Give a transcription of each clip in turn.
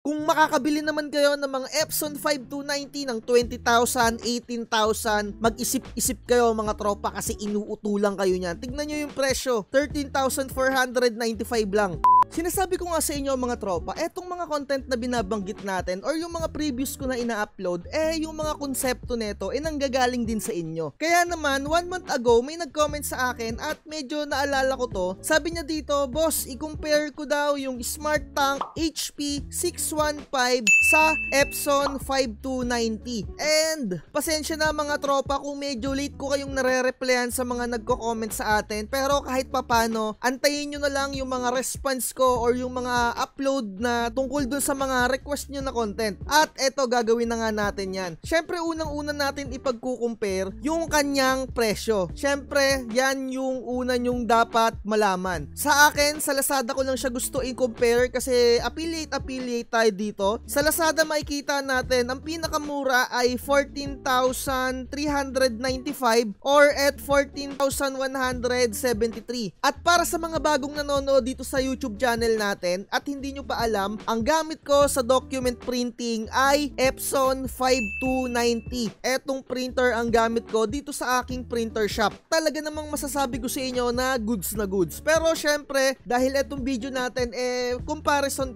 Kung makakabili naman kayo ng mga Epson 5290 ng 20,000, 18,000, mag-isip-isip kayo mga tropa kasi inuutulang kayo niyan. Tignan nyo yung presyo, 13,495 lang. Sinasabi ko nga sa inyo mga tropa, etong mga content na binabanggit natin or yung mga previous ko na ina-upload, yung mga konsepto neto nanggagaling din sa inyo. Kaya naman, 1 month ago, may nag-comment sa akin at medyo naalala ko to. Sabi niya dito, boss, i-compare ko daw yung Smart Tank HP 615 sa Epson 5290. And, pasensya na mga tropa kung medyo late ko kayong nare-replyan sa mga nagko-comment sa atin. Pero kahit papano, antayin nyo na lang yung mga response ko or yung mga upload na tungkol dun sa mga request nyo na content. At eto, gagawin na nga natin yan. Syempre, unang-una natin ipagkukumpare yung kanyang presyo. Syempre, yan yung una nyong dapat malaman. Sa akin, sa Lazada ko lang siya gusto i-compare kasi affiliate tayo dito. Sa Lazada makikita natin, ang pinakamura ay 14,395 or at 14,173. At para sa mga bagong nanonood dito sa YouTube channel natin at hindi nyo pa alam, ang gamit ko sa document printing ay Epson 5290. Etong printer ang gamit ko dito sa aking printer shop. Talaga namang masasabi ko sa inyo na goods na goods. Pero syempre, dahil etong video natin comparison,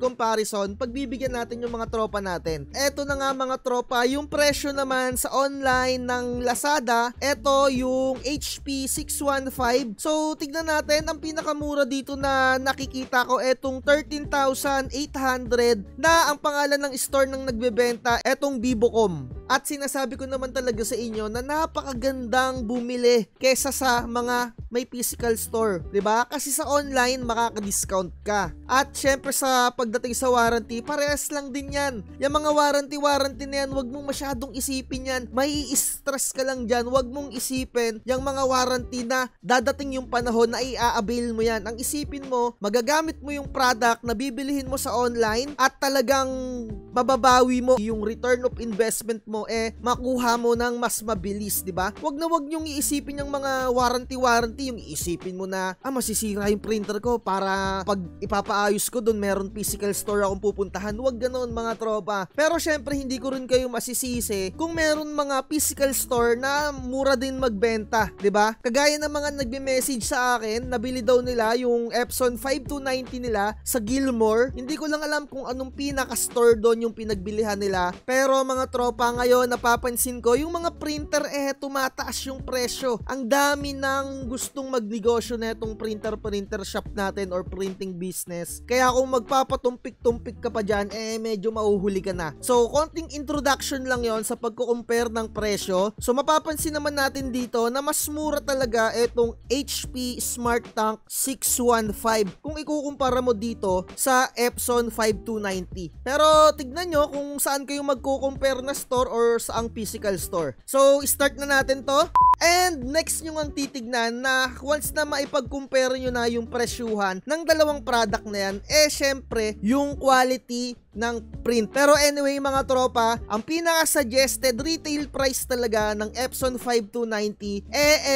pagbibigyan natin yung mga tropa natin. Eto na nga mga tropa, yung presyo naman sa online ng Lazada, eto yung HP 615. So tignan natin, ang pinakamura dito na nakikita ko etong 13,800 na ang pangalan ng store ng nagbebenta etong Vivocom. At sinasabi ko naman talaga sa inyo na napakagandang bumili kesa sa mga may physical store, 'di ba? Kasi sa online makaka-discount ka. At syempre sa pagdating sa warranty, parehas lang din 'yan. Yung mga warranty na 'yan, wag mong masyadong isipin 'yan. May stress ka lang diyan. Wag mong isipin yung mga warranty na dadating yung panahon na i-avail mo 'yan. Ang isipin mo, magagamit mo yung product na bibilihin mo sa online at talagang mababawi mo yung return of investment mo, makuha mo ng mas mabilis, di ba? Wag na wag nyong iisipin yung mga warranty, yung iisipin mo na, masisira yung printer ko para pag ipapaayos ko doon meron physical store akong pupuntahan. Wag ganoon mga tropa. Pero syempre, hindi ko rin kayo masisisi kung meron mga physical store na mura din magbenta, di ba? Kagaya ng mga nagme-message sa akin, nabili daw nila yung Epson 5290 nila sa Gilmore. Hindi ko lang alam kung anong pinaka-store doon yung pinagbilihan nila. Pero mga tropa, ngayon napapansin ko yung mga printer tumataas yung presyo. Ang dami ng gustong magnegosyo na itong printer shop natin or printing business. Kaya kung magpapatumpik-tumpik ka pa dyan, medyo mauhuli ka na. So, konting introduction lang yon sa pagko-compare ng presyo. So, mapapansin naman natin dito na mas mura talaga itong HP Smart Tank 615 kung ikukumpara mo dito sa Epson 5290. Pero tignan nyo kung saan kayo magko-compare na store or saang physical store. So, start na natin to. And next nyo ang titignan na once na maipag-compare nyo na yung presyuhan ng dalawang product na yan, syempre, yung quality ng print. Pero anyway mga tropa, ang pinaka-suggested retail price talaga ng Epson 5290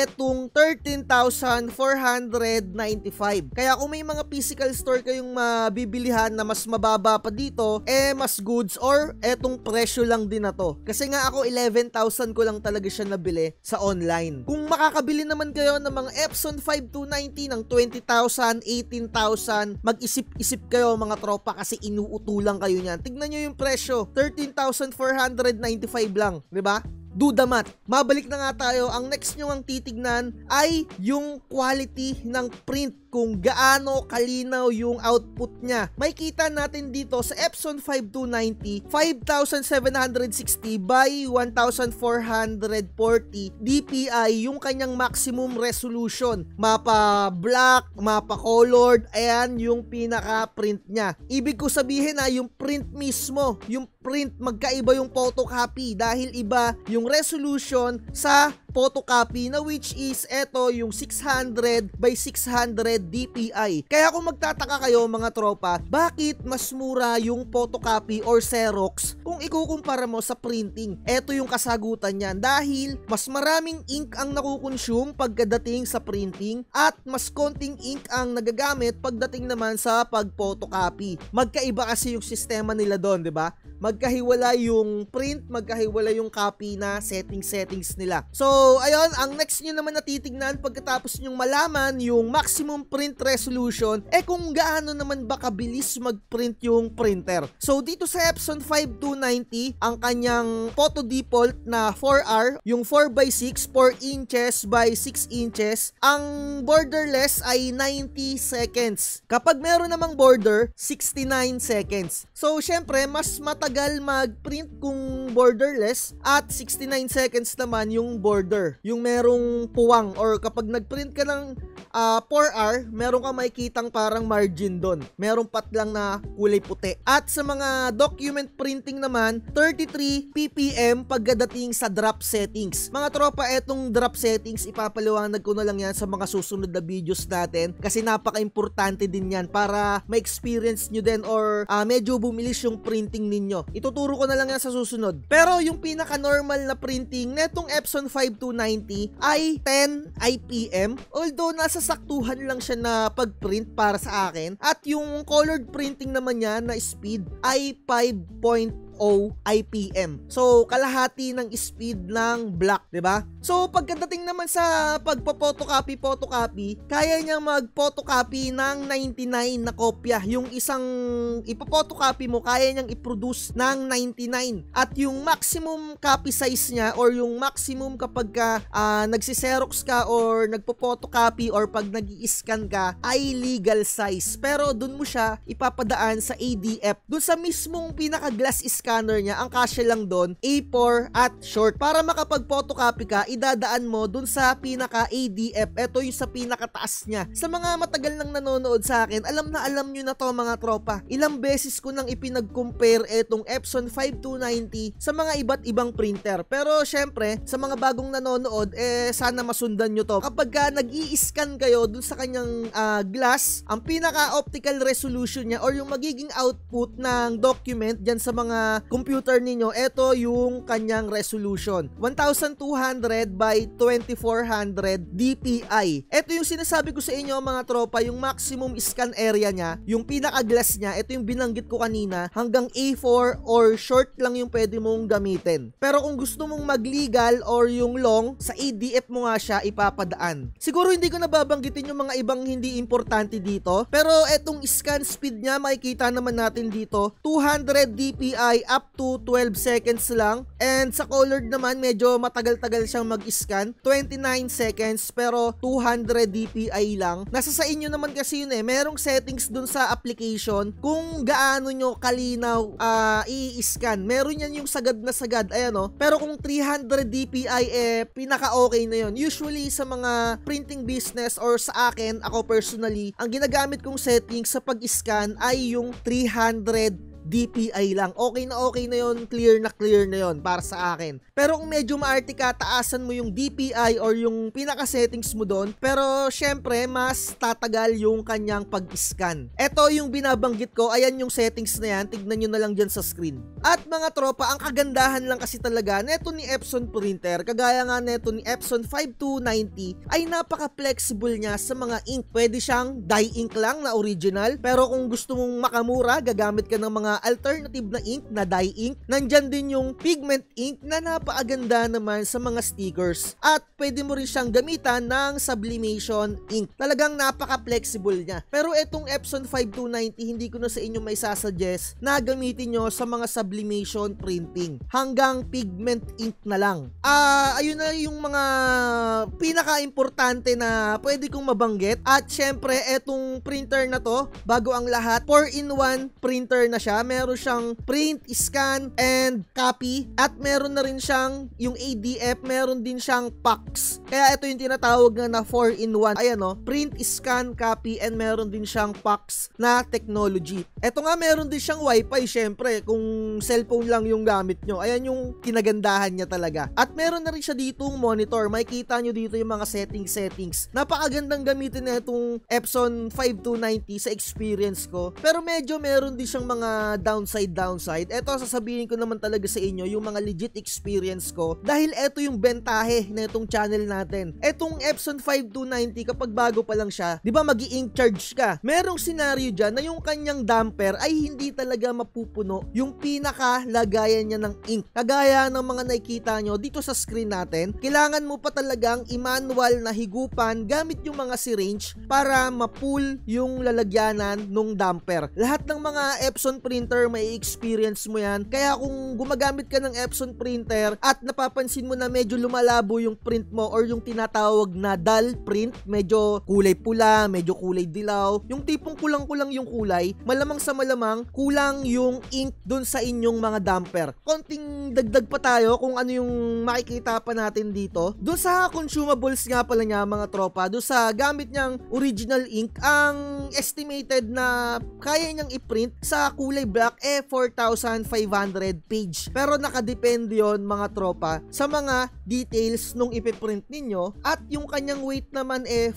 etong 13,495. Kaya kung may mga physical store kayong mabibilihan na mas mababa pa dito, mas goods or etong presyo lang din na to. Kasi nga ako 11,000 ko lang talaga siya nabili sa online. Kung makakabili naman kayo ng mga Epson 5290 ng 20,000, 18,000, mag-isip-isip kayo mga tropa kasi inuutulang kayo niyan. Tignan nyo yung presyo, 13,495 lang, di ba? Do the math. Mabalik na nga tayo. Ang next nyo ang titignan ay yung quality ng print, kung gaano kalinaw yung output niya. May kita natin dito sa Epson 5290, 5,760 by 1,440 dpi yung kanyang maximum resolution. Mapa black, mapa colored, ayan yung pinaka print niya. Ibig ko sabihin na yung print mismo, yung print magkaiba yung photocopy dahil iba yung resolution sa photocopy na which is eto yung 600 by 600 DPI. Kaya kung magtataka kayo mga tropa, bakit mas mura yung photocopy or Xerox kung ikukumpara mo sa printing? Eto yung kasagutan niyan, dahil mas maraming ink ang nakukonsume pagdating sa printing at mas konting ink ang nagagamit pagdating naman sa pag-photocopy. Magkaiba kasi yung sistema nila doon, 'di ba? Magkahiwala yung print, magkahiwala yung copy na settings nila. So, ayun, ang next nyo naman na titignan pagkatapos nyong malaman yung maximum print resolution, kung gaano naman ba kabilis mag-print yung printer. So, dito sa Epson 5290, ang kanyang photo default na 4R, yung 4x6, 4 inches by 6 inches, ang borderless ay 90 seconds. Kapag meron namang border, 69 seconds. So, syempre, mas matagal mag-print kung borderless at 69 seconds naman yung border. Yung merong puwang or kapag nag-print ka ng 4R, meron ka makikitang parang margin doon. Merong pat lang na kulay puti. At sa mga document printing naman, 33 ppm pagdating sa drop settings. Mga tropa, etong drop settings, ipapaliwanag ko na lang yan sa mga susunod na videos natin kasi napaka-importante din yan para ma-experience nyo din or medyo bumilis yung printing ninyo. Ituturo ko na lang yan sa susunod. Pero yung pinaka-normal na printing netong Epson 5290 ay 10 IPM. Although nasa saktuhan lang siya na pag-print para sa akin. At yung colored printing naman niya na speed ay 5.0 IPM. So, kalahati ng speed ng black, 'di ba? So, pagdating naman sa pagpo-photocopy, kaya niyang mag-photocopy ng 99 na kopya. Yung isang ipo-photocopy mo, kaya niyang i-produce ng 99. At yung maximum copy size niya or yung maximum kapag nagsi-xerox ka or nagpo-photocopy or pag nag-i-scan ka ay legal size. Pero dun mo siya ipapadaan sa ADF. Dun sa mismong pinaka-glass scanner niya, ang kasya lang doon A4 at short. Para makapag-photocopy ka, idadaan mo dun sa pinaka-ADF. Ito yung sa pinakataas niya. Sa mga matagal nang nanonood sa akin, alam nyo na to mga tropa. Ilang beses ko nang ipinag-compare etong Epson 5290 sa mga iba't ibang printer. Pero syempre, sa mga bagong nanonood, sana masundan nyo to. Kapag nag-i-scan kayo dun sa kanyang glass, ang pinaka-optical resolution niya or yung magiging output ng document dyan sa mga computer ninyo, ito yung kanyang resolution. 1200 by 2400 DPI. Ito yung sinasabi ko sa inyo mga tropa, yung maximum scan area niya, yung pinaka-glass niya, ito yung binanggit ko kanina, hanggang A4 or short lang yung pwede mong gamitin. Pero kung gusto mong mag-legal or yung long, sa ADF mo nga siya ipapadaan. Siguro hindi ko nababanggitin yung mga ibang hindi importante dito, pero etong scan speed niya, makikita naman natin dito, 200 DPI up to 12 seconds lang. And sa colored naman, medyo matagal-tagal siyang mag-scan. 29 seconds pero 200 DPI lang. Nasa sa inyo naman kasi yun merong settings dun sa application kung gaano nyo kalinaw i-scan. Meron yan yung sagad na sagad. Ayan o. Pero kung 300 DPI pinaka-okay na yun. Usually sa mga printing business or sa akin, ako personally, ang ginagamit kong settings sa pag-scan ay yung 300 DPI lang. Okay na yun, clear na yun para sa akin. Pero kung medyo maarte ka, taasan mo yung DPI or yung pinaka-settings mo doon. Pero syempre, mas tatagal yung kanyang pag-scan. Ito yung binabanggit ko, ayan yung settings na yan. Tignan nyo na lang dyan sa screen. At mga tropa, ang kagandahan lang kasi talaga neto ni Epson printer, kagaya nga neto ni Epson 5290, ay napaka-flexible niya sa mga ink. Pwede siyang dye ink lang na original. Pero kung gusto mong makamura, gagamit ka ng mga alternative na ink na dye ink. Nandyan din yung pigment ink na napakaganda naman sa mga stickers. At pwede mo rin siyang gamitan ng sublimation ink. Talagang napaka-flexible niya. Pero etong Epson 5290, hindi ko na sa inyo may sasuggest na gamitin nyo sa mga sublimation printing. Hanggang pigment ink na lang. Ayun na yung mga pinaka-importante na pwede kong mabanggit. At syempre, etong printer na to, bago ang lahat, 4-in-1 printer na siya. meron siyang print, scan, and copy. At meron na rin siyang yung ADF, meron din siyang PAX. Kaya ito yung tinatawag na 4-in-1. Ayan o, print, scan, copy, and meron din siyang PAX na technology. Ito nga, meron din siyang wifi, syempre, kung cellphone lang yung gamit nyo. Ayan yung kinagandahan niya talaga. At meron na rin siya ditong monitor. Makikita nyo dito yung mga settings. Napakagandang gamitin na itong Epson 5290 sa experience ko. Pero medyo meron din siyang mga downside. Ito, sasabihin ko naman talaga sa inyo yung mga legit experience ko. Dahil ito yung bentahe na itong channel natin. Etong Epson 5290, kapag bago pa lang siya, di ba mag-i-ink charge ka? Merong scenario dyan na yung kanyang damper ay hindi talaga mapupuno yung pinakalagayan niya ng ink. Kagaya ng mga nakikita nyo dito sa screen natin, kailangan mo pa talagang i-manual na higupan gamit yung mga syringe para ma-pull yung lalagyanan ng damper. Lahat ng mga Epson printer may experience mo yan. Kaya kung gumagamit ka ng Epson printer at napapansin mo na medyo lumalabo yung print mo or yung tinatawag na dull print, medyo kulay pula, medyo kulay dilaw, yung tipong kulang-kulang yung kulay, malamang sa malamang kulang yung ink dun sa inyong mga damper. Konting dagdag pa tayo kung ano yung makikita pa natin dito. Dun sa consumables nga pala niya mga tropa, dun sa gamit niyang original ink, ang estimated na kaya niyang i-print sa kulay black 4,500 page. Pero nakadepende yon mga tropa sa mga details nung ipiprint ninyo at yung kanyang weight naman 5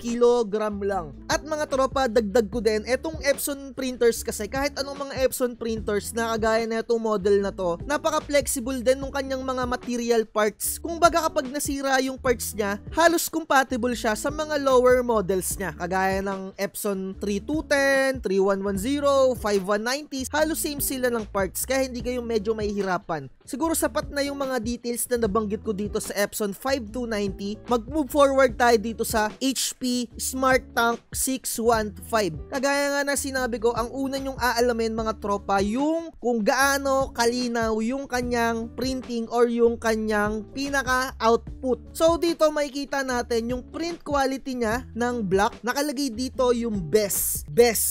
kilogram lang. At mga tropa, dagdag ko din, etong Epson printers kasi kahit anong mga Epson printers na kagaya na itong model na to, napaka-flexible din nung kanyang mga material parts. Kung baga kapag nasira yung parts niya, halos compatible siya sa mga lower models niya. Kagaya ng Epson 3210, 3110, 5190, halos same sila ng parts kaya hindi kayo medyo mahihirapan. Siguro sapat na yung mga details na nabanggit ko dito sa Epson 5290. Mag-move forward tayo dito sa HP Smart Tank 615. Kagaya nga na sinabi ko, ang una nyong aalamin mga tropa, yung kung gaano kalinaw yung kanyang printing or yung kanyang pinaka-output. So dito makikita natin yung print quality niya ng black. Nakalagay dito yung best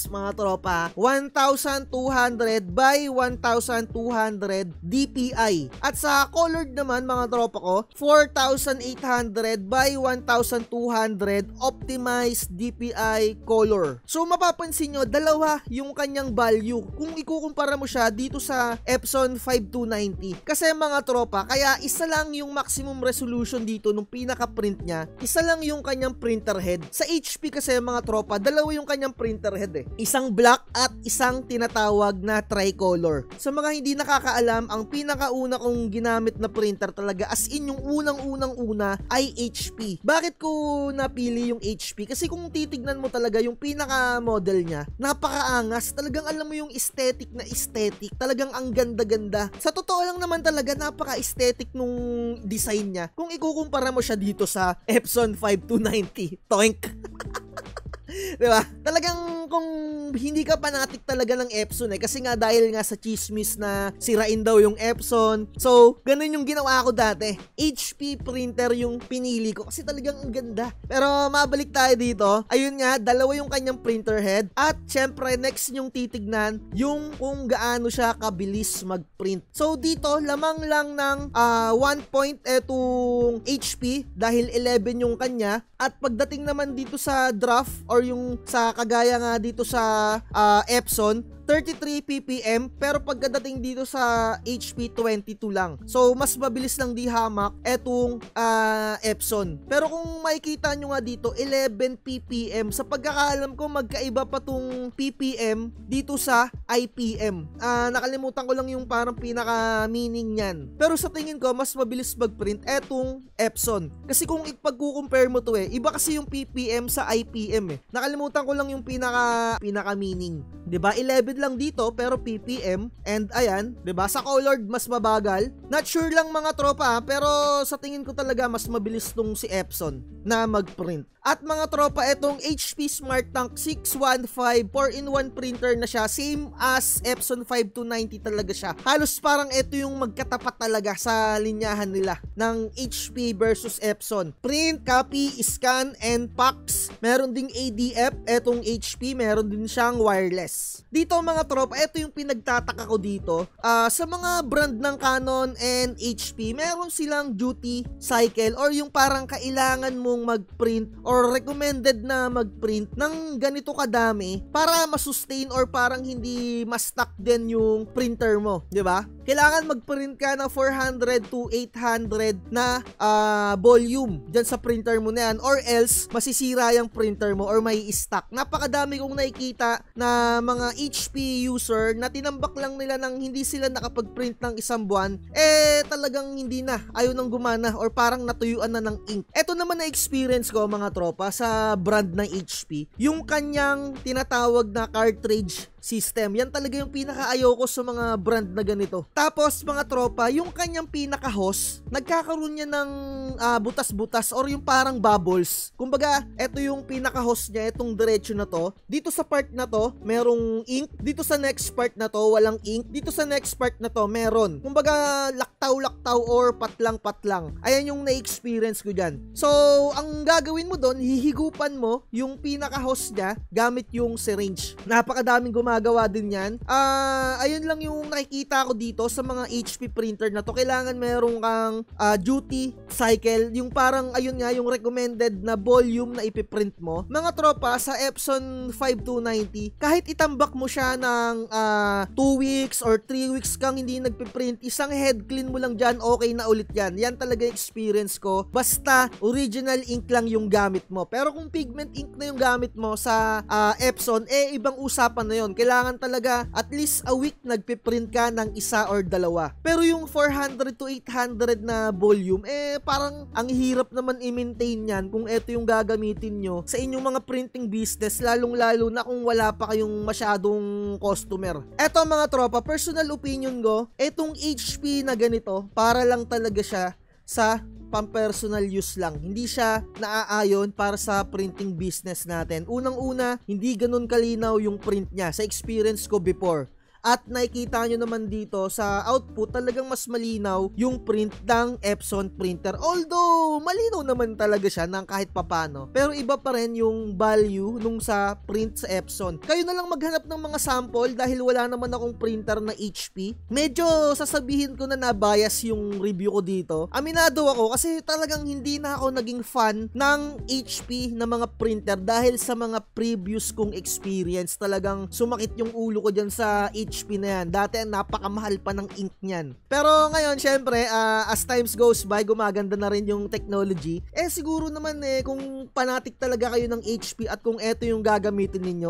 mga tropa, 1200 by 1200 DPI. At sa colored naman mga tropa ko, 4800 by 1200 optimized DPI color. So mapapansin nyo, dalawa yung kanyang value kung ikukumpara mo siya dito sa Epson 5290. Kasi mga tropa, kaya isa lang yung maximum resolution dito nung pinaka-print niya, isa lang yung kanyang printer head. Sa HP kasi mga tropa, dalawa yung kanyang printer head Isang black at isang tinatawag na tricolor. Sa mga hindi nakakaalam, ang pinakauna kong ginamit na printer talaga, as in yung unang-una ay HP. Bakit ko napili yung HP? Kasi kung titignan mo talaga yung pinaka-model niya, napakaangas. Talagang alam mo yung aesthetic na aesthetic. Talagang ang ganda-ganda. Sa totoo lang naman talaga, napaka-aesthetic nung design niya. Kung ikukumpara mo siya dito sa Epson 5290. Toink! Diba? Talagang kung hindi ka fanatic talaga ng Epson kasi nga dahil nga sa chismis na sirain daw yung Epson. So, ganun yung ginawa ko dati. HP printer yung pinili ko kasi talagang ang ganda. Pero mabalik tayo dito. Ayun nga, dalawa yung kanyang printer head. At syempre, next yung titignan yung kung gaano siya kabilis mag-print. So, dito, lamang lang ng 1 point etong HP dahil 11 yung kanya. At pagdating naman dito sa draft or yung sa kagaya nga dito sa Epson, 33 ppm, pero pagdating dito sa HP 22 lang. So mas mabilis lang di hamak etong Epson. Pero kung makikita nyo nga dito 11 ppm, sa pagkakaalam ko magkaiba pa tong ppm dito sa IPM. Nakalimutan ko lang yung parang pinaka meaning niyan. Pero sa tingin ko mas mabilis mag-print etong Epson. Kasi kung ipag-compare mo to iba kasi yung ppm sa IPM Nakalimutan ko lang yung pinaka meaning. 'Di ba? 11 lang dito pero ppm, and ayan, 'di ba? Sa colored mas mabagal. Not sure lang mga tropa pero sa tingin ko talaga mas mabilis tong si Epson na mag-print. At mga tropa, itong HP Smart Tank 615 4-in-1 printer na siya, same as Epson 5290 talaga siya. Halos parang ito yung magkatapat talaga sa linyahan nila ng HP versus Epson. Print, copy, scan, and packs. Meron ding ADF, etong HP, meron din siyang wireless. Dito mga tropa, ito yung pinagtataka ko dito. Sa mga brand ng Canon and HP, meron silang duty cycle or yung parang kailangan mong mag-print or recommended na mag-print ng ganito kadami para masustain or parang hindi ma-stuck din yung printer mo, di ba? Kailangan mag-print ka ng 400 to 800 na volume dyan sa printer mo na yan, or else masisira yung printer mo or may stuck. Napakadami kong nakikita na mga HP user na tinambak lang nila nang hindi sila nakapag-print ng isang buwan, talagang hindi na, ayaw nang gumana or parang natuyuan na ng ink. Ito naman na experience ko mga tropa sa brand ng HP, yung kanyang tinatawag na cartridge system. Yan talaga yung pinakaayaw ko sa mga brand na ganito. Tapos mga tropa, yung kanyang pinaka-hose, nagkakaroon niya ng butas-butas or yung parang bubbles. Kumbaga, eto yung pinaka-hose niya, etong diretso na to. Dito sa part na to, merong ink. Dito sa next part na to, walang ink. Dito sa next part na to, meron. Kumbaga, laktaw-laktaw or patlang-patlang. Ayan yung na-experience ko dyan. So, ang gagawin mo doon, hihigupan mo yung pinaka-hose niya gamit yung syringe. Napakadaming gumagawa din yan. Ayun lang yung nakikita ko dito sa mga HP printer na to. Kailangan merong kang duty cycle, yung parang ayun nga yung recommended na volume na ipiprint mo. Mga tropa, sa Epson 5290, kahit itambak mo siya ng 2 weeks or 3 weeks kang hindi nagpiprint, isang head clean mo lang dyan, okay na ulit yan. Yan talaga yung experience ko. Basta original ink lang yung gamit mo. Pero kung pigment ink na yung gamit mo sa Epson, ibang usapan na yun. Kailangan talaga at least a week nagpiprint ka ng isa or dalawa. Pero yung 400 to 800 na volume, parang ang hirap naman i-maintain yan kung ito yung gagamitin nyo sa inyong mga printing business, lalong-lalo na kung wala pa kayong masyadong customer. Eto mga tropa, personal opinion ko, etong HP na ganito, para lang talaga siya sa pang-personal use lang. Hindi siya naaayon para sa printing business natin. Unang-una, hindi ganun kalinaw yung print niya sa experience ko before. At nakikita nyo naman dito sa output, talagang mas malinaw yung print ng Epson printer. Although, malinaw naman talaga siya ng kahit papano. Pero iba pa rin yung value nung sa print sa Epson. Kayo na lang maghanap ng mga sample dahil wala naman akong printer na HP. Medyo sasabihin ko na na-bias yung review ko dito. Aminado ako kasi talagang hindi na ako naging fan ng HP na mga printer dahil sa mga previous kong experience. Talagang sumakit yung ulo ko dyan sa HP na yan. Dati napakamahal pa ng ink niyan. Pero ngayon, syempre, as times goes by, gumaganda na rin yung technology. Siguro naman kung fanatic talaga kayo ng HP at kung eto yung gagamitin ninyo,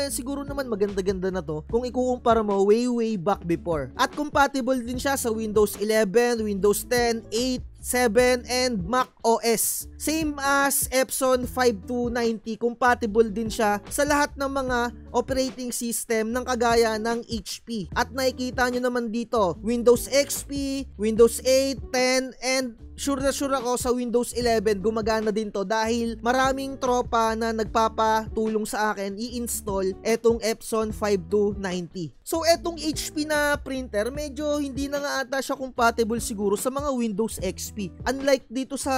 siguro naman maganda-ganda na to kung ikukumpara mo way back before. At compatible din siya sa Windows 11, Windows 10, 8, 7, and Mac OS. Same as Epson 5290, compatible din siya sa lahat ng mga operating system ng kagaya ng HP. At nakikita nyo naman dito, Windows XP, Windows 8, 10, and sure na sure ako sa Windows 11 gumagana din to dahil maraming tropa na nagpapatulong sa akin i-install etong Epson 5290. So etong HP na printer, medyo hindi na nga ata siya compatible siguro sa mga Windows XP. Unlike dito sa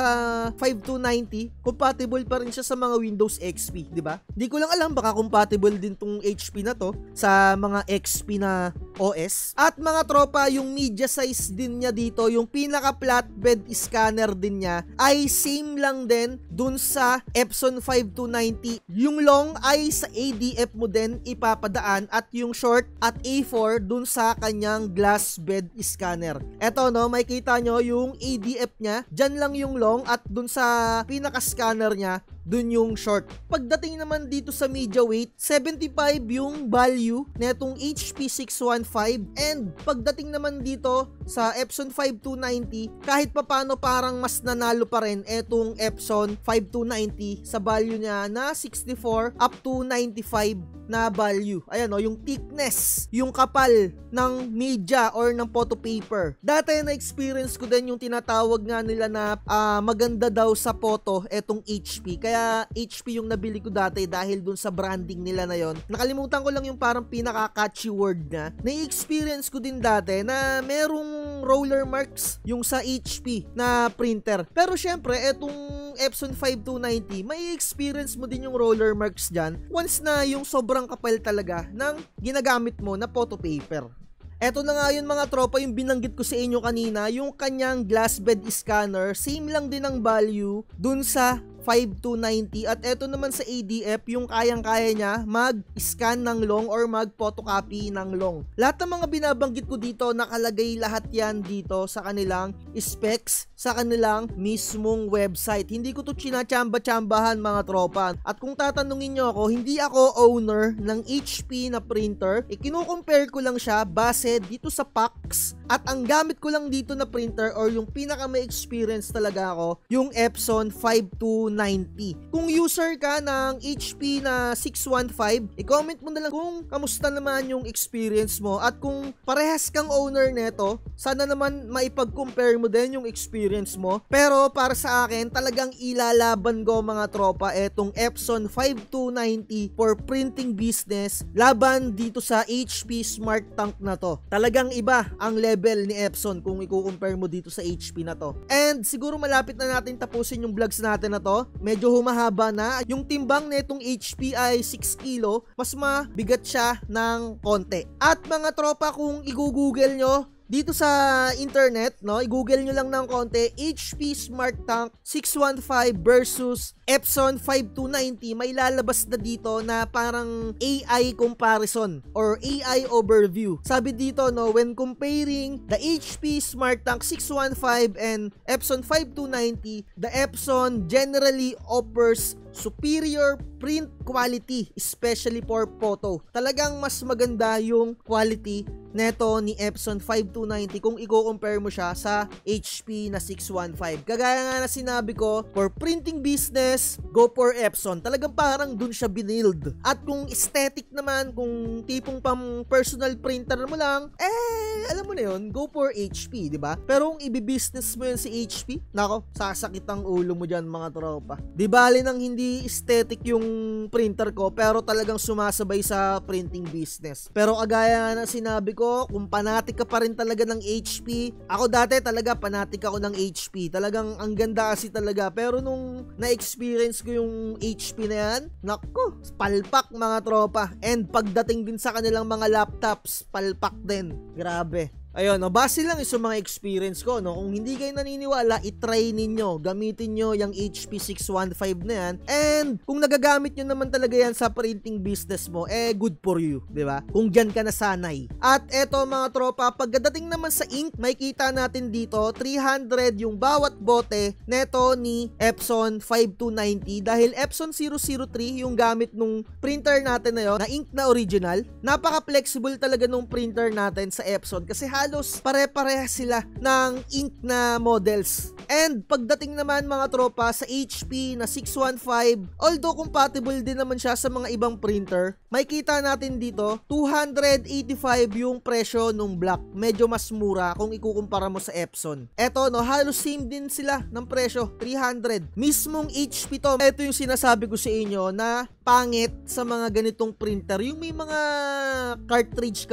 5290, compatible pa rin siya sa mga Windows XP, di ba? Di ko lang alam, baka compatible din tong HP na to sa mga XP na OS. At mga tropa, yung media size din niya dito, yung pinaka flatbed scanner din niya ay same lang din dun sa Epson 5290. Yung long ay sa ADF mo din ipapadaan at yung short at A4 dun sa kanyang glass bed scanner. Eto no, makikita nyo yung ADF niya, dyan lang yung long at dun sa pinaka-scanner niya, dun yung short. Pagdating naman dito sa media weight, 75 yung value netong HP 615, and pagdating naman dito sa Epson 5290, kahit papano parang mas nanalo pa rin etong Epson 5290 sa value niya na 64 up to 95 na value. Ayan o, yung thickness, yung kapal ng media or ng photo paper. Dati na-experience ko din yung tinatawag nga nila na maganda daw sa photo etong HP. Kaya Kaya HP yung nabili ko dati dahil dun sa branding nila na yon. Nakalimutan ko lang yung parang pinaka-catchy word na. Na-experience ko din dati na merong roller marks yung sa HP na printer. Pero syempre, etong Epson 5290, may experience mo din yung roller marks dyan once na yung sobrang kapal talaga ng ginagamit mo na photo paper. Eto na nga yun mga tropa, yung binanggit ko sa inyo kanina, yung kanyang glass bed scanner, same lang din ang value dun sa 5290 at eto naman sa ADF yung kayang-kaya niya mag-scan ng long or mag-photocopy ng long. Lahat ng mga binabanggit ko dito, nakalagay lahat yan dito sa kanilang specs, sa kanilang mismong website. Hindi ko to chinachamba-chambahan mga tropa. At kung tatanungin nyo ako, hindi ako owner ng HP na printer. Kinukompare ko lang siya base dito sa packs at ang gamit ko lang dito na printer or yung pinaka may experience talaga ako, yung Epson 5290. Kung user ka ng HP na 615, i-comment mo na lang kung kamusta naman yung experience mo at kung parehas kang owner neto, sana naman maipag-compare mo din yung experience mo. Pero para sa akin, talagang ilalaban ko mga tropa etong Epson 5290 for printing business laban dito sa HP Smart Tank na to. Talagang iba ang level ni Epson kung i-compare mo dito sa HP na to. And siguro malapit na natin tapusin yung vlogs natin na to. Medyo humahaba na. Yung timbang netong HP ay 6 kilo. Mas mabigat siya ng konti. At mga tropa, kung i-google nyo dito sa internet, no, i-google nyo lang ng konti, HP Smart Tank 615 versus Epson 5290, may lalabas na dito na parang AI comparison or AI overview. Sabi dito, no, when comparing the HP Smart Tank 615 and Epson 5290, the Epson generally offers superior print quality, especially for photo. Talagang mas maganda yung quality neto ni Epson 5290 kung i-compare mo siya sa HP na 615. Kagaya nga na sinabi ko, for printing business, go for Epson. Talagang parang dun siya binild. At kung aesthetic naman, kung tipong pang personal printer mo lang, alam mo na yun, go for HP, di ba? Pero kung i-business mo yun si HP, nako, sasakit ang ulo mo dyan mga tropa. Di bali nang hindi aesthetic yung printer ko, pero talagang sumasabay sa printing business. Pero kagaya nga na sinabi ko, kung panatic ka pa rin talaga ng HP, ako dati talaga panatic ako ng HP. Talagang ang ganda kasi talaga. Pero nung na-experience ko yung HP na yan, nako, palpak mga tropa. And pagdating din sa kanilang mga laptops, palpak din. Grabe. Ayun, no, base lang sa mga experience ko, no. Kung hindi kayo naniniwala, i-try ninyo, gamitin nyo yung HP 615 na yan. And kung nagagamit nyo naman talaga yan sa printing business mo, good for you, di ba? Kung dyan ka nasanay. At eto mga tropa, pagdating naman sa ink, makikita natin dito 300 yung bawat bote neto ni Epson 5290 dahil Epson 003 yung gamit nung printer natin na yun, na ink na original. Napaka-flexible talaga nung printer natin sa Epson kasi halos pare-parehas sila ng ink na models. And pagdating naman mga tropa sa HP na 615, although compatible din naman siya sa mga ibang printer, makikita natin dito 285 yung presyo nung black. Medyo mas mura kung ikukumpara mo sa Epson. Eto, no, halos same din sila ng presyo, 300. Mismong HP to. Ito yung sinasabi ko sa inyo na pangit sa mga ganitong printer, yung may mga cartridge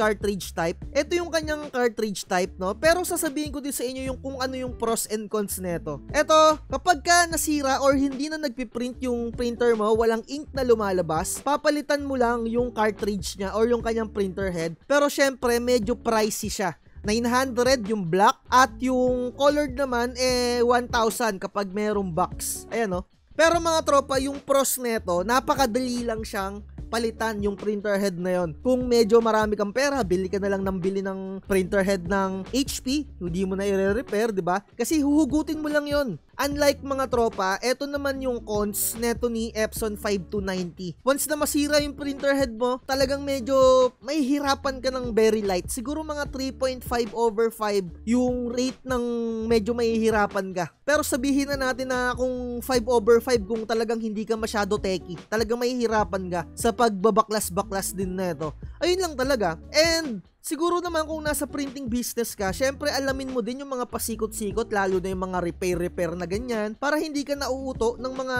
type. Ito yung kanyang cartridge type, no? Pero sasabihin ko din sa inyo yung kung ano yung pros and cons neto. Eto, kapag ka nasira or hindi na nagpiprint yung printer mo, walang ink na lumalabas, papalitan mo lang yung cartridge niya or yung kanyang printer head. Pero syempre, medyo pricey siya. 900 yung black at yung colored naman 1,000 kapag merong box. Ayan, no? Pero mga tropa, yung pros neto, napakadali lang siyang palitan yung printer head na yon. Kung medyo marami kang pera, bili ka na lang ng bili ng printer head ng HP, hindi mo na i-repair, di ba? Kasi huhugutin mo lang yon. Unlike mga tropa, eto naman yung cons neto ni Epson 5290. Once na masira yung printer head mo, talagang medyo may hirapan ka ng very light. Siguro mga 3.5/5 yung rate ng medyo may hirapan ka. Pero sabihin na natin na kung 5/5 kung talagang hindi ka masyado techie, talagang may hirapan ka sa pagbabaklas-baklas din neto. Ayun lang talaga. And Siguro naman kung nasa printing business ka, syempre alamin mo din yung mga pasikot-sikot, lalo na yung mga repair na ganyan, para hindi ka nauuto ng mga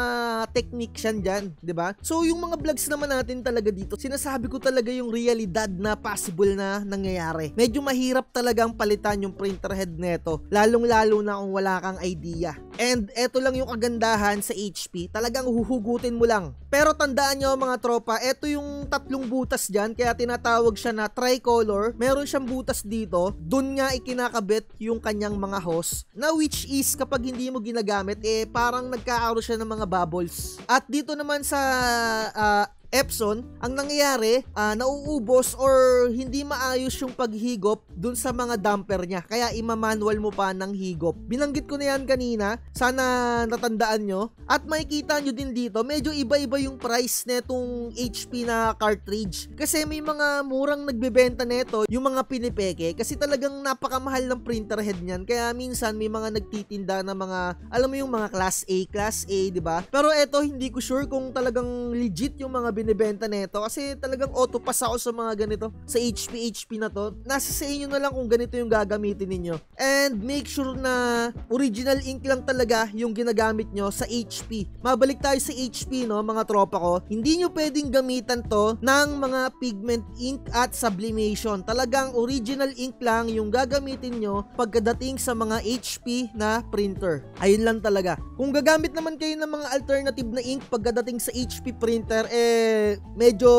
technician dyan, di ba? So yung mga vlogs naman natin talaga dito, sinasabi ko talaga yung realidad na possible na nangyayari. Medyo mahirap talagang palitan yung printer head neto, lalong-lalo na kung wala kang idea. And eto lang yung kagandahan sa HP, talagang huhugutin mo lang. Pero tandaan nyo mga tropa, eto yung tatlong butas dyan, kaya tinatawag siya na tricolor. Meron siyang butas dito, dun nga ikinakabit yung kanyang mga hose, na which is kapag hindi mo ginagamit, parang nagkakaroon siya ng mga bubbles. At dito naman sa Epson, ang nangyayari, nauubos or hindi maayos yung paghigop dun sa mga damper niya. Kaya imamanual mo pa ng higop. Binanggit ko na yan kanina, sana natandaan nyo. At makikita nyo din dito, medyo iba-iba yung price netong HP na cartridge. Kasi may mga murang nagbebenta neto, yung mga pinipeke. Kasi talagang napakamahal ng printer head niyan. Kaya minsan may mga nagtitinda na mga, alam mo yung mga class A, diba? Pero eto, hindi ko sure kung talagang legit yung mga binibenta nito kasi talagang auto pass ako sa mga ganito sa HP na to. Nasa sa inyo na lang kung ganito yung gagamitin ninyo. And make sure na original ink lang talaga yung ginagamit nyo sa HP. Mabalik tayo sa HP, no, mga tropa ko. Hindi nyo pwedeng gamitan to ng mga pigment ink at sublimation. Talagang original ink lang yung gagamitin nyo pagkadating sa mga HP na printer. Ayun lang talaga. Kung gagamit naman kayo ng mga alternative na ink pagkadating sa HP printer, medyo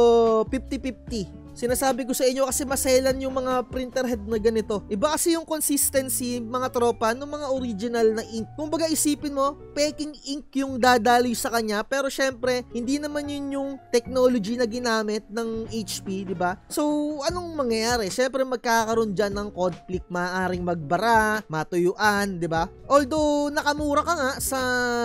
50-50. Sinasabi ko sa inyo kasi maselan yung mga printer head na ganito. Iba kasi yung consistency, mga tropa, ng mga original na ink. Kung baga isipin mo, peking ink yung dadaloy sa kanya, pero syempre, hindi naman yun yung technology na ginamit ng HP, di ba? So, anong mangyayari? Syempre, magkakaroon dyan ng conflict, maaaring magbara, matuyuan, di ba? Although, nakamura ka nga sa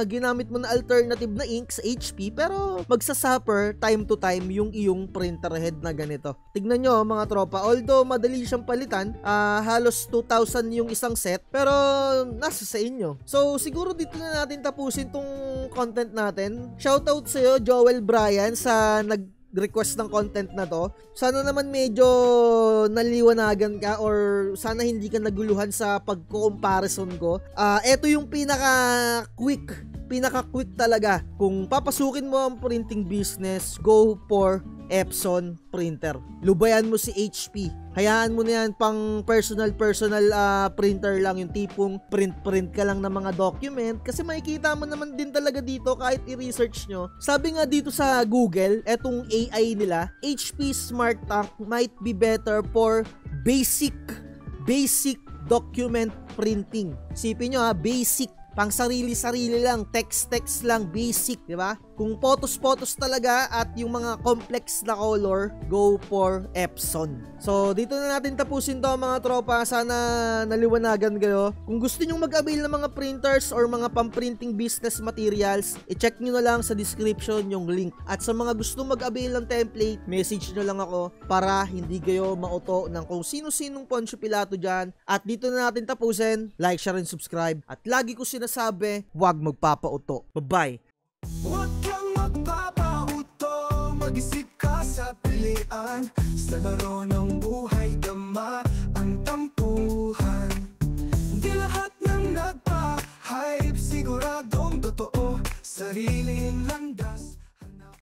ginamit mo na alternative na ink sa HP, pero magsasuffer time to time yung iyong printer head na ganito. Tignan nyo mga tropa, although madali siyang palitan, halos 2,000 yung isang set, pero nasa sa inyo. So siguro dito na natin tapusin tong content natin. Shoutout sa'yo Joel Bryan sa request ng content na to. Sana naman medyo naliwanagan ka or sana hindi ka naguluhan sa pagko-comparison ko. Eto yung pinaka-quick talaga. Kung papasukin mo ang printing business, go for Epson printer. Lubayan mo si HP. Hayaan mo na yan pang personal printer lang, yung tipong print ka lang ng mga document, kasi makikita mo naman din talaga dito kahit i-research nyo. Sabi nga dito sa Google, etong AI nila, HP Smart Tank might be better for basic document printing. Sipin nyo basic, pang sarili-sarili lang, text lang, basic, di ba? Kung photos talaga at yung mga complex na color, go for Epson. So, dito na natin tapusin to mga tropa. Sana naliwanagan kayo. Kung gusto nyo mag-avail ng mga printers or mga pang-printing business materials, i-check nyo na lang sa description yung link. At sa mga gusto mag-avail ng template, message nyo lang ako para hindi kayo mauto ng kung sino-sinong Poncio Pilato dyan. At dito na natin tapusin. Like, share, and subscribe. At lagi ko sinasabi, huwag magpapauto. Bye-bye! Huwag kang magpapauto, mag-isip ka sa pilian sa laro ng buhay.